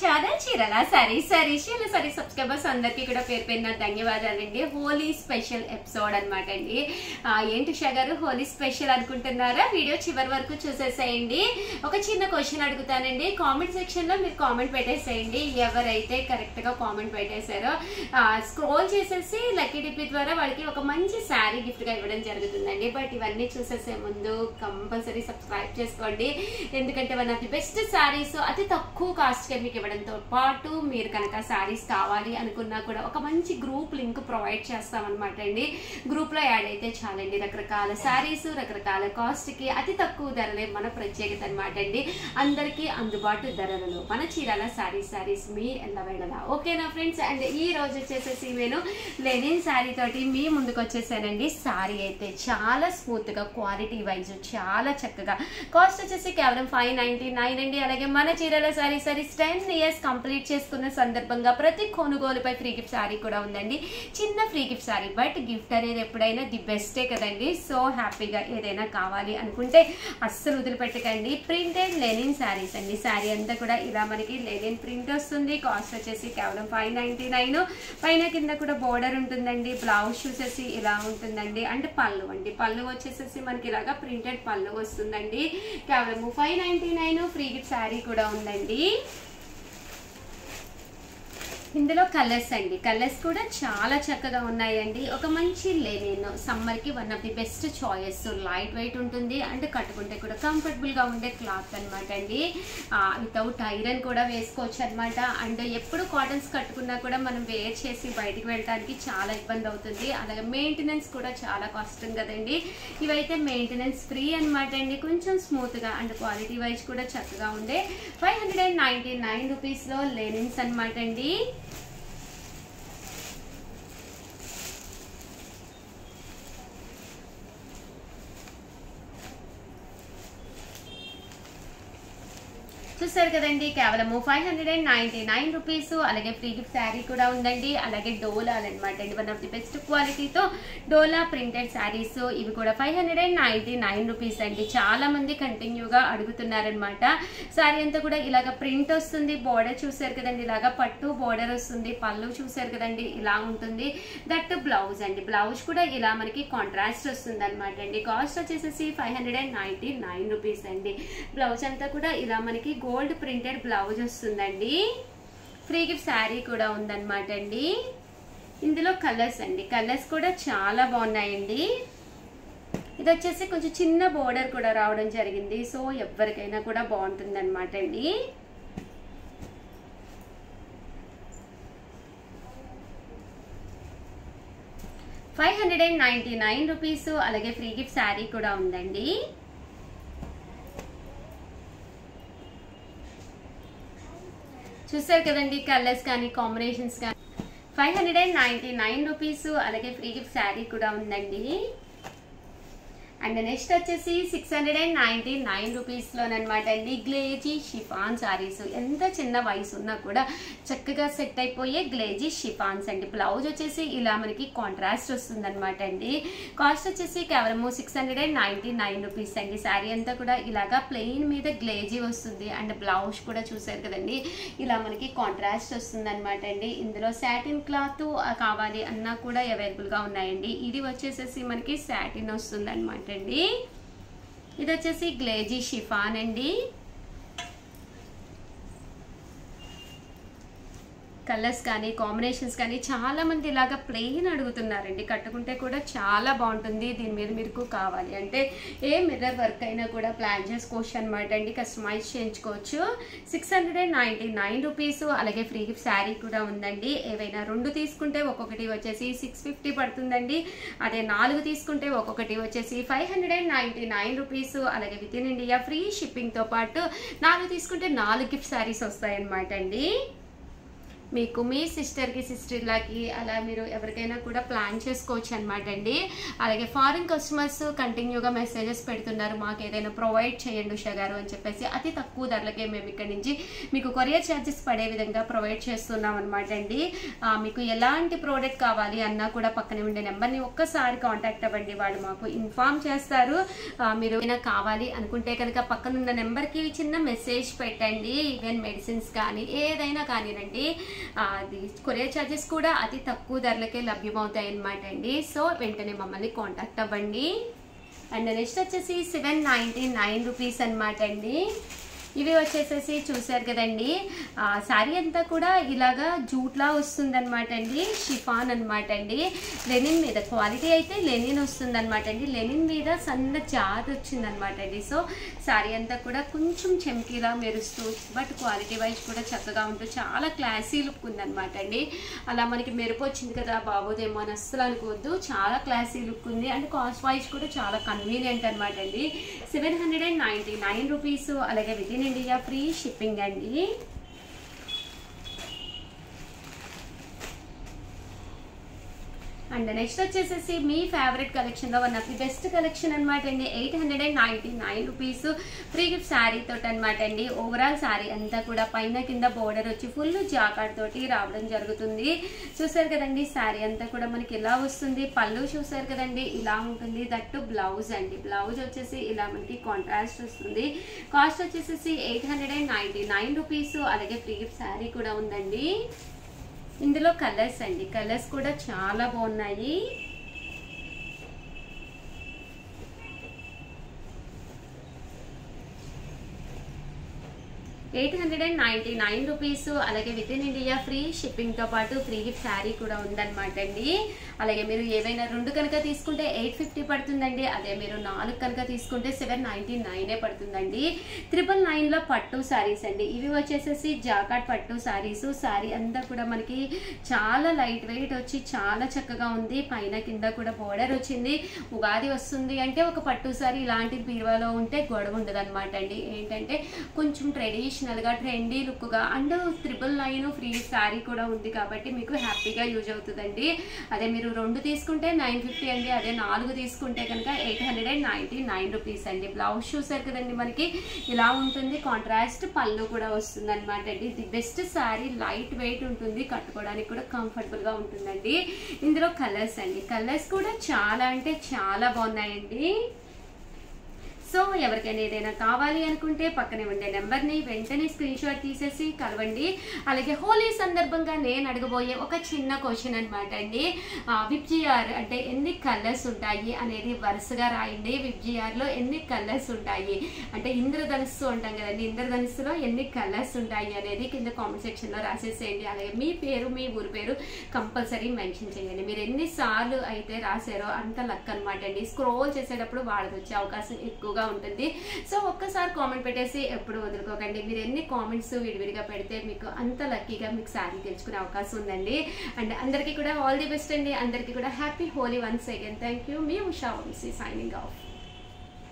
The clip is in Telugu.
ఛానల్ చీరల సారీ సబ్స్క్రైబర్స్ అందరికీ కూడా పేరు పేరున ధన్యవాదాలండి. హోలీ స్పెషల్ ఎపిసోడ్ అనమాట అండి. ఏంటి ఉషా గారు హోలీ స్పెషల్ అనుకుంటున్నారా? వీడియో చివరి వరకు చూసేసేయండి. ఒక చిన్న క్వశ్చన్ అడుగుతానండి, కామెంట్ సెక్షన్ లో మీరు కామెంట్ పెట్టేసేయండి. ఎవరైతే కరెక్ట్ గా కామెంట్ పెట్టేశారో స్క్రోల్ చేసేసి లక్కీ డిప్ ద్వారా వాళ్ళకి ఒక మంచి శారీ గిఫ్ట్ గా ఇవ్వడం జరుగుతుందండి. బట్ ఇవన్నీ చూసేసే ముందు కంపల్సరీ సబ్స్క్రైబ్ చేసుకోండి, ఎందుకంటే one of the best saris అతి తక్కువ కాస్ట్ గా మీకు ఇవ్వడంతో పాటు మీరు కనుక శారీస్ కావాలి అనుకున్నా కూడా ఒక మంచి గ్రూప్ లింక్ ప్రొవైడ్ చేస్తామన్నమాట అండి. గ్రూప్ లో యాడ్ అయితే చాలండి. రకరకాల శారీస్ రకరకాల కాస్ట్ కి అతి తక్కువ ధరలే మన ప్రత్యేకత అనమాట అండి. అందరికీ అందుబాటు ధరలలో మన చీరాల శారీస్ మీ ఎల్లవేళలా. ఓకేనా ఫ్రెండ్స్? అండ్ ఈ రోజు వచ్చేసేసి నేను లెనిన్ శారీ తోటి మీ ముందుకు వచ్చేసానండి. శారీ అయితే చాలా స్మూత్ గా క్వాలిటీ వైజ్ చాలా చక్కగా, కాస్ట్ వచ్చేసి కేవలం 599 అండి. అలాగే మన చీరాల శారీస్ 10 ఇయర్స్ కంప్లీట్ చేసుకున్న సందర్భంగా ప్రతి కొనుగోలుపై ఫ్రీ గిఫ్ట్ శారీ కూడా ఉందండి. చిన్న free gift sari, but gift అనేది ఎప్పుడైనా ది బెస్టే కదండి. సో హ్యాపీగా ఏదైనా కావాలి అనుకుంటే అస్సలు వదిలిపెట్టకండి. ప్రింటెడ్ లెనిన్ శారీస్ అండి. శారీ అంతా కూడా ఇలా మనకి లెనిన్ ప్రింట్ వస్తుంది. కాస్ట్ వచ్చేసి కేవలం 599. పైన కింద కూడా బోర్డర్ ఉంటుందండి. బ్లౌజ్ చూసేసి ఇలా ఉంటుందండి. అంటే పళ్ళు అండి, పళ్ళు వచ్చేసేసి మనకి ఇలాగా ప్రింటెడ్ పళ్ళు వస్తుందండి. కేవలం 599. ఫ్రీ గిఫ్ట్ శారీ కూడా ఉందండి. ఇందులో కలర్స్ అండి, కలర్స్ కూడా చాలా చక్కగా ఉన్నాయండి. ఒక మంచి లెనిన్ సమ్మర్ కి one of the best choice. Light weight ఉంటుంది అండ్ కట్టుకుంటే కూడా కంఫర్టబుల్ గా ఉండే క్లాత్ అనమాట అండి. వితౌట్ ఐరన్ కూడా వేసుకోవచ్చు అనమాట. అండ్ ఎప్పుడు కాటన్స్ కట్టుకున్నా కూడా మనం వేర్ చేసి బయటికి వెళ్ళడానికి చాలా ఇబ్బంది అవుతుంది. అలాగే మెయింటెనెన్స్ కూడా చాలా కష్టం కదండి. ఇవైతే మెయింటెనెన్స్ ఫ్రీ అనమాట అండి. కొంచెం స్మూత్ గా అండ్ క్వాలిటీ వైజ్ కూడా చక్కగా ఉండే 599 రూపీస్ లో లెనిన్స్ అనమాట అండి. చూసారు కదండి, కేవలము 599 రూపీస్. అలాగే ఫ్రీ గిఫ్ట్ శారీ కూడా ఉందండి. అలాగే డోలాలు అనమాట అండి, వన్ ఆఫ్ ది బెస్ట్ క్వాలిటీతో డోలా ప్రింటెడ్ శారీస్. ఇవి కూడా 599 రూపీస్ అండి. చాలా మంది కంటిన్యూగా అడుగుతున్నారనమాట. శారీ అంతా కూడా ఇలాగ ప్రింట్ వస్తుంది. బోర్డర్ చూసారు కదండి, ఇలాగా పట్టు బోర్డర్ వస్తుంది. పళ్ళు చూసారు కదండి, ఇలా ఉంటుంది. దట్ బ్లౌజ్ అండి, బ్లౌజ్ కూడా ఇలా మనకి కాంట్రాస్ట్ వస్తుంది అనమాట అండి. కాస్ట్ వచ్చేసేసి 599 రూపీస్ అండి. బ్లౌజ్ అంతా కూడా ఇలా మనకి గోల్డ్ ప్రింటెడ్ బ్లౌజ్ వస్తుందండి. ఫ్రీ గిఫ్ట్ శారీ కూడా ఉందన్నమాట అండి. ఇందులో కలర్స్ అండి, కలర్స్ కూడా చాలా బాగున్నాయండి. ఇది వచ్చేసి కొంచెం చిన్న బోర్డర్ కూడా రావడం జరిగింది. సో ఎవరికైనా కూడా బాగుంటుంది అనమాట అండి. ₹599. అలాగే ఫ్రీ గిఫ్ట్ శారీ కూడా ఉందండి. చూసారు కదండి, కలర్స్ కానీ కాంబినేషన్స్ కానీ. 599 రూపీస్. అలాగే ఫ్రీ గిఫ్ట్ శారీ కూడా ఉందండి. అండ్ నెక్స్ట్ వచ్చేసి 699 రూపీస్ లోనమాట అండి. Glazy chiffon saris. ఎంత చిన్న వయసు ఉన్నా కూడా చక్కగా సెట్ అయిపోయే గ్లేజీ షిఫాన్స్ అండి. బ్లౌజ్ వచ్చేసి ఇలా మనకి కాంట్రాస్ట్ వస్తుంది అనమాట అండి. కాస్ట్ వచ్చేసి కేవలము 699 రూపీస్ అండి. శారీ అంతా కూడా ఇలాగా ప్లెయిన్ మీద గ్లేజీ వస్తుంది. అండ్ బ్లౌజ్ కూడా చూసారు కదండి, ఇలా మనకి కాంట్రాస్ట్ వస్తుంది అనమాట అండి. ఇందులో సాటిన్ క్లాత్ కావాలి అన్నా కూడా అవైలబుల్ గా ఉన్నాయండి. ఇది వచ్చేసేసి మనకి సాటిన్ వస్తుంది అనమాట అండి. ఇది వచ్చేసి గ్లేజీ షిఫాన్ అండి. కలర్స్ కానీ కాంబినేషన్స్ కానీ చాలా మంది ఇలాగా ప్లెయిన్ అడుగుతున్నారండి. కట్టుకుంటే కూడా చాలా బాగుంటుంది. దీని మీద మీకు కావాలి అంటే ఏ మిర్రర్ వర్క్ అయినా కూడా ప్లాన్ చేసుకోవచ్చు అనమాట అండి. కస్టమైజ్ చేయించుకోవచ్చు. 699 రూపీస్. అలాగే ఫ్రీ గిఫ్ట్ శారీ కూడా ఉందండి. ఏవైనా 2 తీసుకుంటే ఒక్కొక్కటి వచ్చేసి 650 పడుతుందండి. అదే 4 తీసుకుంటే ఒక్కొక్కటి వచ్చేసి 599 రూపీస్. అలాగే with in India free shipping తో పాటు 4 తీసుకుంటే 4 గిఫ్ట్ శారీస్ వస్తాయన్నమాట అండి. మీకు మీ సిస్టర్కి సిస్టర్లకి అలా మీరు ఎవరికైనా కూడా ప్లాన్ చేసుకోవచ్చు అనమాట అండి. అలాగే ఫారిన్ కస్టమర్స్ కంటిన్యూగా మెసేజెస్ పెడుతున్నారు, మాకు ఏదైనా ప్రొవైడ్ చేయండి ఉషా గారు అని చెప్పేసి. అతి తక్కువ ధరలకే మేము ఇక్కడ నుంచి మీకు కొరియర్ ఛార్జెస్ పడే విధంగా ప్రొవైడ్ చేస్తున్నాం అనమాట అండి. మీకు ఎలాంటి ప్రోడక్ట్ కావాలి అన్నా కూడా పక్కనే ఉండే నెంబర్ని ఒక్కసారి కాంటాక్ట్ అవ్వండి, వాళ్ళు మాకు ఇన్ఫార్మ్ చేస్తారు. మీరు ఏమైనా కావాలి అనుకుంటే కనుక పక్కనున్న నెంబర్కి చిన్న మెసేజ్ పెట్టండి. ఈవెన్ మెడిసిన్స్ కానీ ఏదైనా కానివ్వండి, అది కొరియర్ ఛార్జెస్ కూడా అతి తక్కువ ధరలకే లభ్యమవుతాయి అన్నమాట అండి. సో వెంటనే మమ్మల్ని కాంటాక్ట్ అవ్వండి. అండ్ నెక్స్ట్ వచ్చేసి 799 రూపీస్ అనమాట అండి. ఇవి వచ్చేసేసి చూసారు కదండి, శారీ అంతా కూడా ఇలాగా జూట్లా వస్తుంది అనమాట అండి, షిఫాన్ అనమాట అండి. లెనిన్ మీద క్వాలిటీ అయితే లెనిన్ వస్తుంది అనమాట అండి, లెనిన్ మీద సన్న జాత్ వచ్చింది అనమాట అండి. సో శారీ అంతా కూడా కొంచెం చెంకీలా మెరుస్తూ బట్ క్వాలిటీ వైజ్ కూడా చక్కగా ఉంటూ చాలా క్లాసీ లుక్ ఉందనమాట అండి. అలా మనకి మెరుపు వచ్చింది కదా బాబోదేమో అని అస్సలు అనుకోవద్దు, చాలా క్లాసీ లుక్ ఉంది. అండ్ కాస్ట్ వైజ్ కూడా చాలా కన్వీనియంట్ అనమాట అండి. 799 రూపీస్. అలాగే with in India free shipping అండి. అండ్ నెక్స్ట్ వచ్చేసేసి మీ ఫేవరెట్ కలెక్షన్లో one of the best collection అనమాట అండి. 899 రూపీస్ ఫ్రీ గిఫ్ట్ శారీ తోటి అనమాట అండి. ఓవరాల్ శారీ అంతా కూడా పైన కింద బోర్డర్ వచ్చి ఫుల్ జాకార్డ్ తోటి రావడం జరుగుతుంది. చూసారు కదండి, శారీ అంతా కూడా మనకి ఇలా వస్తుంది. పళ్ళు చూసారు కదండి, ఇలా ఉంటుంది. దట్టు బ్లౌజ్ అండి, బ్లౌజ్ వచ్చేసి ఇలా మనకి కాంట్రాస్ట్ వస్తుంది. కాస్ట్ వచ్చేసేసి 899 రూపీస్. అలాగే ఫ్రీ గిఫ్ట్ శారీ కూడా ఉందండి. ఇందులో కలర్స్ అండి, కలర్స్ కూడా చాలా బాగున్నాయి. 899 రూపీస్. అలాగే విత్ ఇన్ ఇండియా ఫ్రీ షిప్పింగ్తో పాటు ఫ్రీ గిఫ్ట్ శారీ కూడా ఉందన్నమాట అండి. అలాగే మీరు ఏవైనా 2 కనుక తీసుకుంటే 850 పడుతుందండి. అదే మీరు 4 కనుక తీసుకుంటే 799 పడుతుందండి. 999లో పట్టు శారీస్ అండి. ఇవి వచ్చేసేసి జాకాట్ పట్టు శారీస్. శారీ అంతా కూడా మనకి చాలా లైట్ వెయిట్ వచ్చి చాలా చక్కగా ఉంది. పైన కింద కూడా బోర్డర్ వచ్చింది. ఉగాది వస్తుంది అంటే ఒక పట్టు శారీ ఇలాంటి బీరువాలో ఉంటే గొడవ ఉండదు అనమాట అండి. ఏంటంటే కొంచెం ట్రెడిషనల్గా ట్రెండీ లుక్గా అండ్ 999 ఫ్రీ శారీ కూడా ఉంది కాబట్టి మీకు హ్యాపీగా యూజ్ అవుతుందండి. అదే మీరు 2 తీసుకుంటే 950 అండి. అదే 4 తీసుకుంటే కనుక 899 రూపీస్ అండి. బ్లౌజ్ చూసారు కదండి, మనకి ఇలా ఉంటుంది. కాంట్రాస్ట్ పళ్ళు కూడా వస్తుంది అనమాట అండి. The best sari, light weight ఉంటుంది, కట్టుకోవడానికి కూడా కంఫర్టబుల్గా ఉంటుందండి. ఇందులో కలర్స్ అండి, కలర్స్ కూడా చాలా అంటే చాలా బాగున్నాయండి. సో ఎవరికైనా ఏదైనా కావాలి అనుకుంటే పక్కనే ఉండే నెంబర్ని వెంటనే స్క్రీన్ షాట్ తీసేసి కలవండి. అలాగే హోలీ సందర్భంగా నేను అడగబోయే ఒక చిన్న క్వశ్చన్ అనమాట అండి. విబ్జిఆర్ అంటే ఎన్ని కలర్స్ ఉంటాయి అనేది వరుసగా రాయండి. విబ్జిఆర్లో ఎన్ని కలర్స్ ఉంటాయి అంటే ఇంద్రధనుస్సు అంటాం కదండి, ఇంద్రధనుస్సులో ఎన్ని కలర్స్ ఉంటాయి అనేది కింద కామెంట్ సెక్షన్లో రాసేసేయండి. అలాగే మీ పేరు, మీ ఊరి పేరు కంపల్సరీ మెన్షన్ చేయండి. మీరు ఎన్నిసార్లు అయితే రాశారో అంత లక్ అనమాట అండి. స్క్రోల్ చేసేటప్పుడు వాళ్ళకి వచ్చే అవకాశం ఎక్కువగా ఉంటుంది. సో ఒక్కసారి కామెంట్ పెట్టేసి ఎప్పుడు వదులుకోకండి. మీరు ఎన్ని కామెంట్స్ విడివిడిగా పెడితే మీకు అంత లక్కీగా మీకు శారీ తెలుసుకునే అవకాశం ఉందండి. అండ్ అందరికీ కూడా ఆల్ ది బెస్ట్ అండి. అందరికీ కూడా happy Holi once again. Thank you. మీ ఉషా వంశీ సైనింగ్ ఆఫ్.